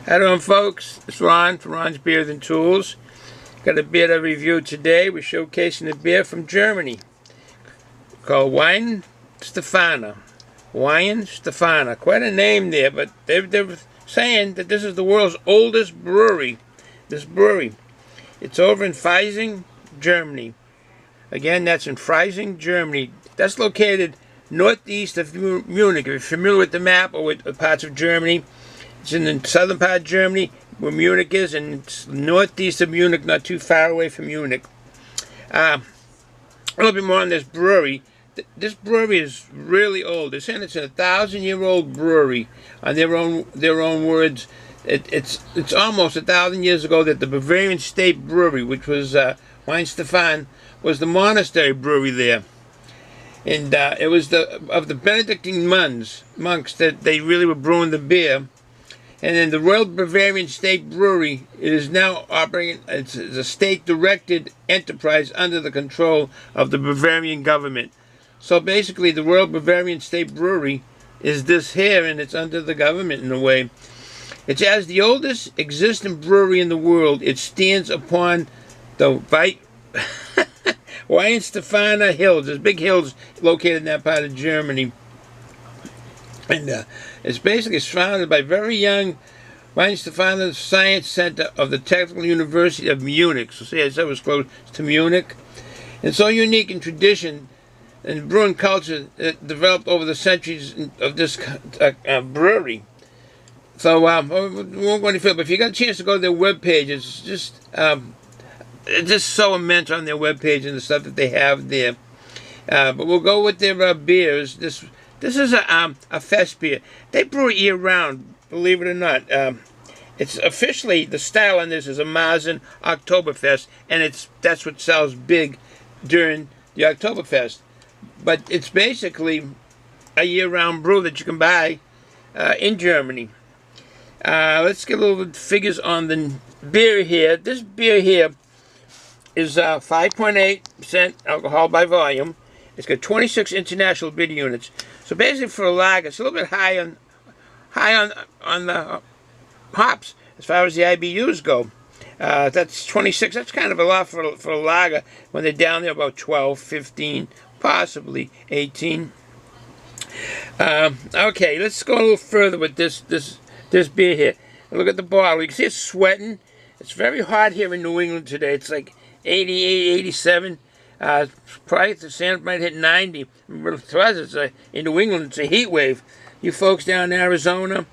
How doing, folks? It's Ron from Ron's Beers and Tools. Got a beer to review today. We're showcasing a beer from Germany called WEIHENSTEPHANER. WEIHENSTEPHANER. Quite a name there, but they're saying that this is the world's oldest brewery. This brewery. It's over in Freising, Germany. Again, that's in Freising, Germany. That's located northeast of Munich. If you're familiar with the map or with parts of Germany, it's in the southern part of Germany where Munich is, and it's northeast of Munich, not too far away from Munich. A little bit more on this brewery. This brewery is really old. They're saying it's a 1,000-year-old brewery. On their own words, it's almost 1,000 years ago that the Bavarian State Brewery, which was WEIHENSTEPHANER, was the monastery brewery there. And it was of the Benedictine monks that they really were brewing the beer. And then the Royal Bavarian State Brewery is now operating. It's a state-directed enterprise under the control of the Bavarian government. So basically, the Royal Bavarian State Brewery is this here, and it's under the government in a way. It's as the oldest existing brewery in the world. It stands upon the WEIHENSTEPHANER Hills. There's big hills located in that part of Germany. And it's basically surrounded by very young WEIHENSTEPHANER Science Center of the Technical University of Munich. So see, I said it was close to Munich. And so unique in tradition and brewing culture that developed over the centuries of this brewery. So we won't go any further, but if you got a chance to go to their webpage, it's just so immense on their webpage and the stuff that they have there. But we'll go with their beers. This is a Festbier. They brew it year-round, believe it or not. It's officially, the style on this is a Märzen Octoberfest, and that's what sells big during the Octoberfest. But it's basically a year-round brew that you can buy in Germany. Let's get a little figures on the beer here. This beer here is 5.8% alcohol by volume. It's got 26 international beer units. So basically, for a lager, it's a little bit high on the hops as far as the IBUs go. That's 26. That's kind of a lot for a lager when they're down there about 12, 15, possibly 18. Okay, let's go a little further with this beer here. Look at the bottle. You can see it's sweating. It's very hot here in New England today. It's like 88, 87. Probably the sand might hit 90. To us, in New England, it's a heat wave. You folks down in Arizona,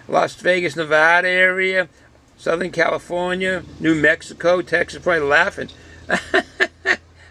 Las Vegas, Nevada area, Southern California, New Mexico, Texas, probably laughing.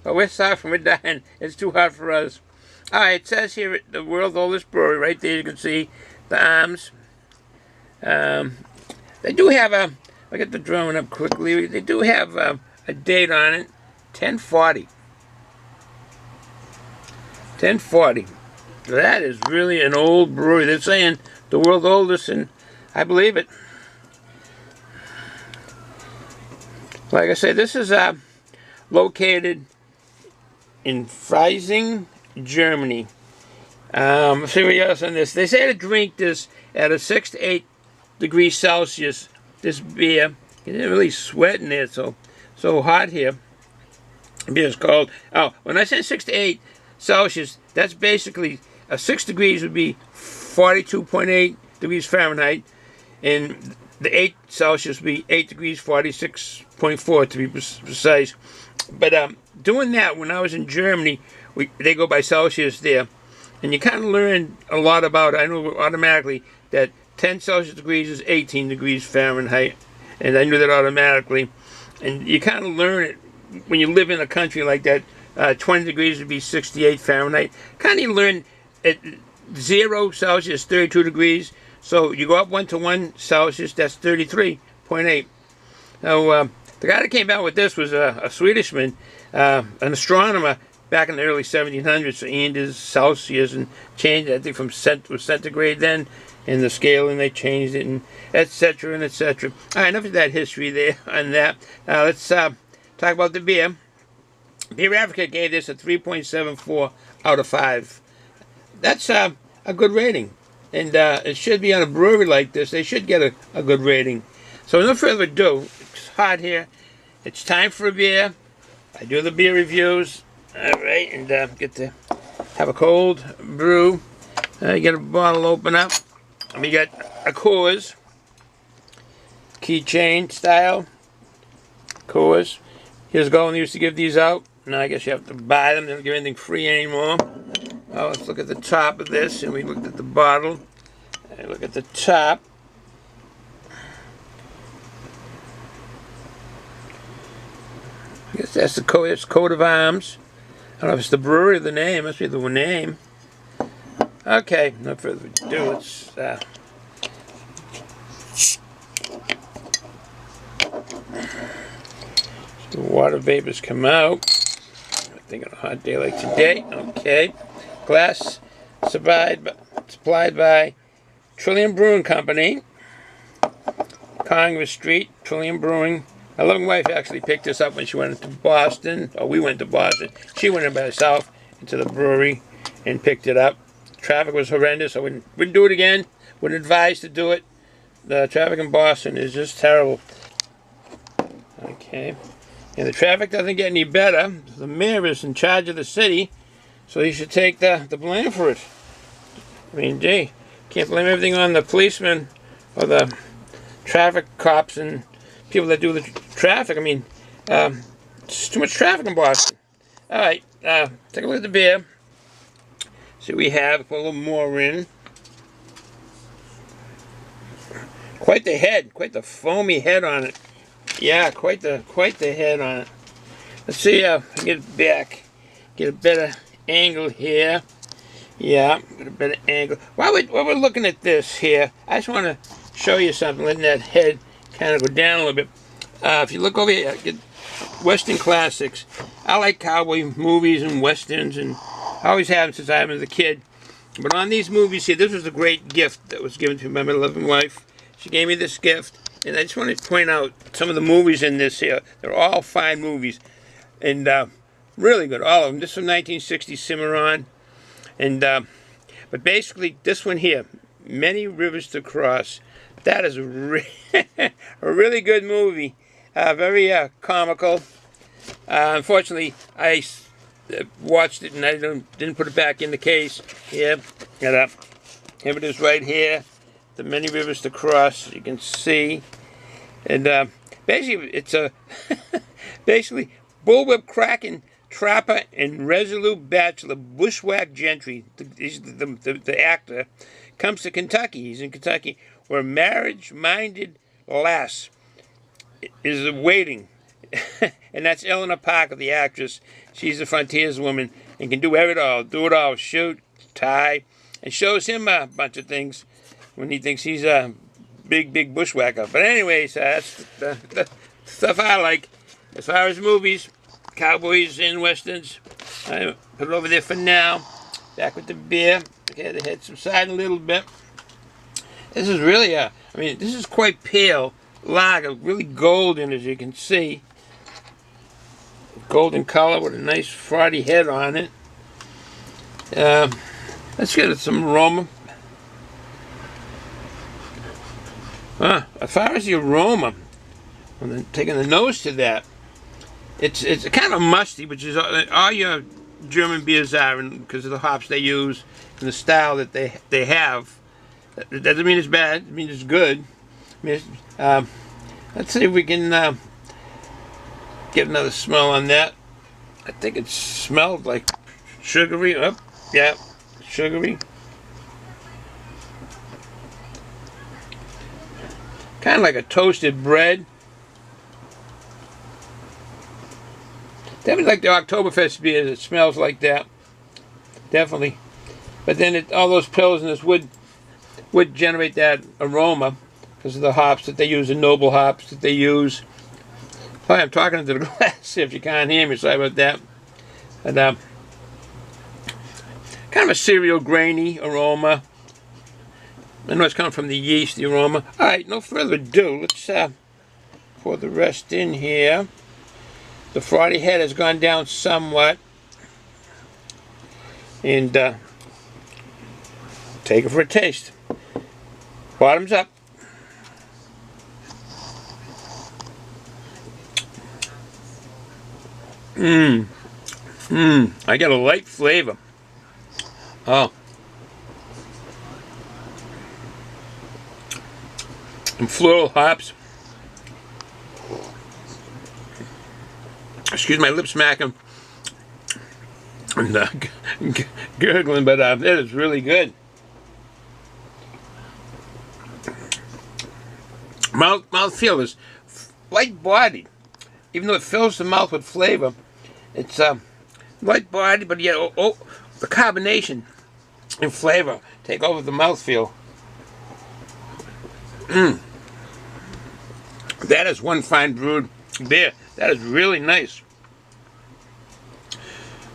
But we're suffering, we're dying. It's too hot for us. All right, it says here, the world's oldest brewery. Right there, you can see the arms. They do have a, I'll get the drawing up quickly. They do have a date on it, 1040. 1040. That is really an old brewery. They're saying the world's oldest, and I believe it. Like I say, this is located in Freising, Germany. Let's see what else on this. They say to drink this at a 6 to 8 degrees Celsius. This beer, it's really sweating there, so hot here. Beer is cold. Oh, when I say 6 to 8 Celsius, that's basically 6 degrees would be 42.8 degrees Fahrenheit, and the 8 Celsius would be 8 degrees 46.4 to be precise. But doing that, when I was in Germany, they go by Celsius there, and you kind of learn a lot about it. I know automatically that 10 Celsius degrees is 18 degrees Fahrenheit, and I knew that automatically. And you kind of learn it when you live in a country like that. 20 degrees would be 68 Fahrenheit. Kind of learn at 0 Celsius, 32 degrees. So you go up 1 to 1 Celsius, that's 33.8. Now, the guy that came out with this was a Swedishman, an astronomer back in the early 1700s. So he ended Celsius and changed it, I think, from centigrade then, in the scale, and they changed it, and etc. and etc. All right, enough of that history there on that. Let's talk about the beer. Beer Africa gave this a 3.74 out of 5. That's a good rating. And it should be on a brewery like this. They should get a good rating. So no further ado, it's hot here. It's time for a beer. I do the beer reviews. Alright, and get to have a cold brew. Get a bottle open up. And we got a Coors. Keychain style. Coors. Years ago when they used to give these out. Now I guess you have to buy them. They don't give anything free anymore. Oh, let's look at the top of this. And we looked at the bottle. And look at the top. I guess that's the coat of arms. I don't know if it's the brewery or the name. It must be the name. Okay, no further ado. Let's the water vapors come out. I think on a hot day like today. Okay. Glass supplied by Trillium Brewing Company. Congress Street, Trillium Brewing. My loving wife actually picked us up when she went into Boston. Or we went to Boston. She went in by herself into the brewery and picked it up. Traffic was horrendous. I wouldn't do it again. Wouldn't advise to do it. The traffic in Boston is just terrible. Okay. And the traffic doesn't get any better. The mayor is in charge of the city, so he should take the blame for it. I mean, gee, can't blame everything on the policemen or the traffic cops and people that do the traffic. I mean, it's too much traffic in Boston. All right, take a look at the beer. See what we have. Put a little more in. Quite the head, quite the foamy head on it. Yeah, quite the head on it. Let's see if I get it back. Get a better angle here. Yeah, get a better angle. While we're looking at this here, I just want to show you something, letting that head kind of go down a little bit. If you look over here, get Western classics. I like cowboy movies and westerns, and I always have them since I was a kid. But on these movies here, this was a great gift that was given to me by my loving wife. She gave me this gift, and I just want to point out some of the movies in this here. They're all fine movies, and really good, all of them. This is from 1960, Cimarron, and but basically this one here, Many Rivers to Cross. That is a really good movie, very comical. Unfortunately, I watched it and I didn't put it back in the case. Here, here it is right here. The Many Rivers to Cross, you can see. And basically, it's a basically bullwhip cracking trapper and resolute bachelor bushwhack gentry. The actor comes to Kentucky. He's in Kentucky, where marriage-minded lass is waiting. And that's Eleanor Parker, the actress. She's a frontierswoman and can do it all. Shoot, tie, and shows him a bunch of things when he thinks he's a big bushwhacker. But anyways, that's the stuff I like. As far as movies, cowboys and westerns, I put it over there for now. Back with the beer. Okay, the head subsiding a little bit. This is really this is quite pale lager, really golden, as you can see. Golden color with a nice frothy head on it. Let's get some aroma. As far as the aroma, I'm taking the nose to that. It's kind of musty, which is all your German beers are, because of the hops they use and the style that they have. That doesn't mean it's bad. It means it's good. Let's see if we can get another smell on that. I think it smelled like sugary. Oh, yeah, sugary. Kind of like a toasted bread. Definitely like the Octoberfest beers. It smells like that. Definitely. But then all those pilsners would generate that aroma because of the hops that they use, the noble hops that they use. Sorry, I'm talking into the glass if you can't hear me. Sorry about that. And kind of a cereal grainy aroma. I know it's coming from the yeast, the aroma. All right, no further ado. Let's pour the rest in here. The frothy head has gone down somewhat. And take it for a taste. Bottoms up. I got a light flavor. Oh. And floral hops. Excuse my lip smacking and gurgling, but it is really good. Mouthfeel is light-bodied. Even though it fills the mouth with flavor, it's light-bodied, but yet the carbonation and flavor take over the mouthfeel. That is one fine brewed beer. That is really nice.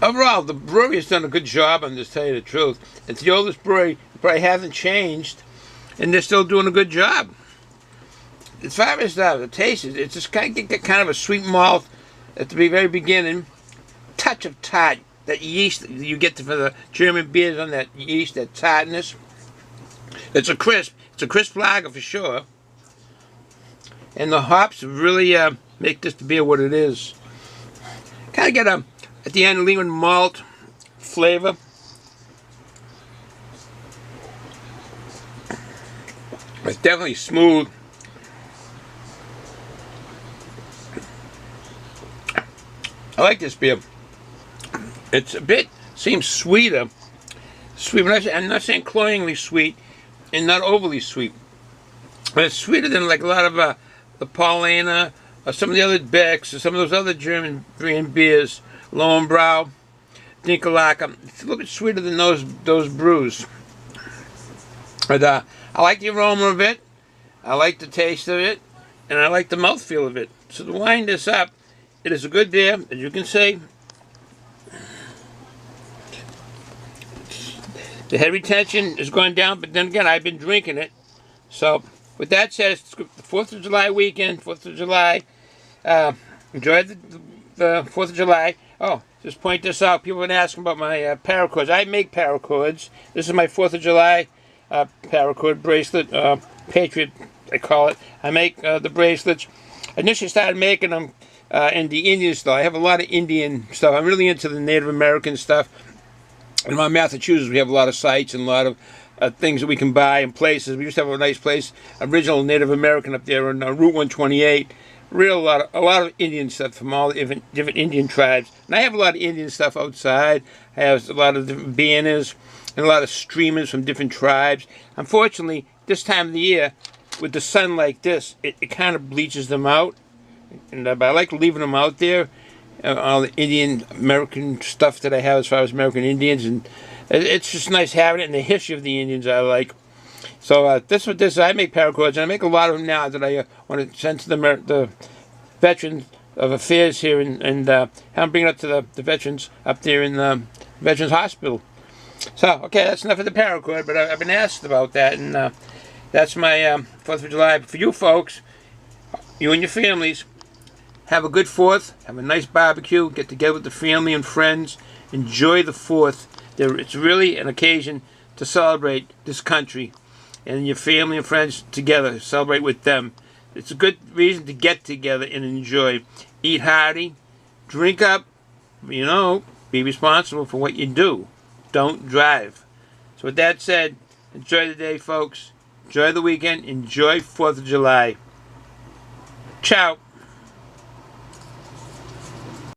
Overall, the brewery has done a good job on this, to tell you the truth. It's the oldest brewery, probably hasn't changed, and they're still doing a good job. As far as the taste, it's just kind of a sweet malt at the very beginning, touch of tart, that yeast you get for the German beers on that yeast, that tartness. It's a crisp lager for sure, and the hops really make this beer what it is. Kind of get at the end, lemon malt flavor. It's definitely smooth. I like this beer. It's a bit, seems sweeter. Sweet, but I'm not saying cloyingly sweet, and not overly sweet. But it's sweeter than like a lot of the Paulaner, or some of the other Becks, or some of those other German brand beers. Lowenbrau, Dinkelacke. It's a little bit sweeter than those brews. But I like the aroma of it. I like the taste of it, and I like the mouthfeel of it. So to wind this up, it is a good beer, as you can see. The head retention is going down, but then again, I've been drinking it. So with that said, it's the 4th of July weekend, 4th of July. Enjoy the 4th of July. Oh, just point this out. People have been asking about my Paracords. I make Paracords. This is my 4th of July Paracord bracelet. Patriot, I call it. I make the bracelets. I initially started making them in the Indian style. I have a lot of Indian stuff. I'm really into the Native American stuff. In Massachusetts, we have a lot of sites and a lot of things that we can buy and places. We used to have a nice place, original Native American up there on Route 128. A lot of Indian stuff from all the different Indian tribes. And I have a lot of Indian stuff outside. I have a lot of different banners and a lot of streamers from different tribes. Unfortunately, this time of the year, with the sun like this, it kind of bleaches them out. And but I like leaving them out there. All the Indian American stuff that I have as far as American Indians. And it's just nice having it, and the history of the Indians I like. So this is this. I make Paracords, and I make a lot of them now that I want to send to the veterans of affairs here, and have them bring it up to the veterans up there in the Veterans Hospital. So, okay, that's enough of the Paracord, but I've been asked about that, and that's my 4th of July. For you folks, you and your families, have a good 4th, have a nice barbecue, get together with the family and friends, enjoy the 4th. It's really an occasion to celebrate this country, and your family and friends together, celebrate with them. It's a good reason to get together and enjoy. Eat hearty, drink up, be responsible for what you do. Don't drive. So with that said, enjoy the day, folks. Enjoy the weekend. Enjoy 4th of July. Ciao.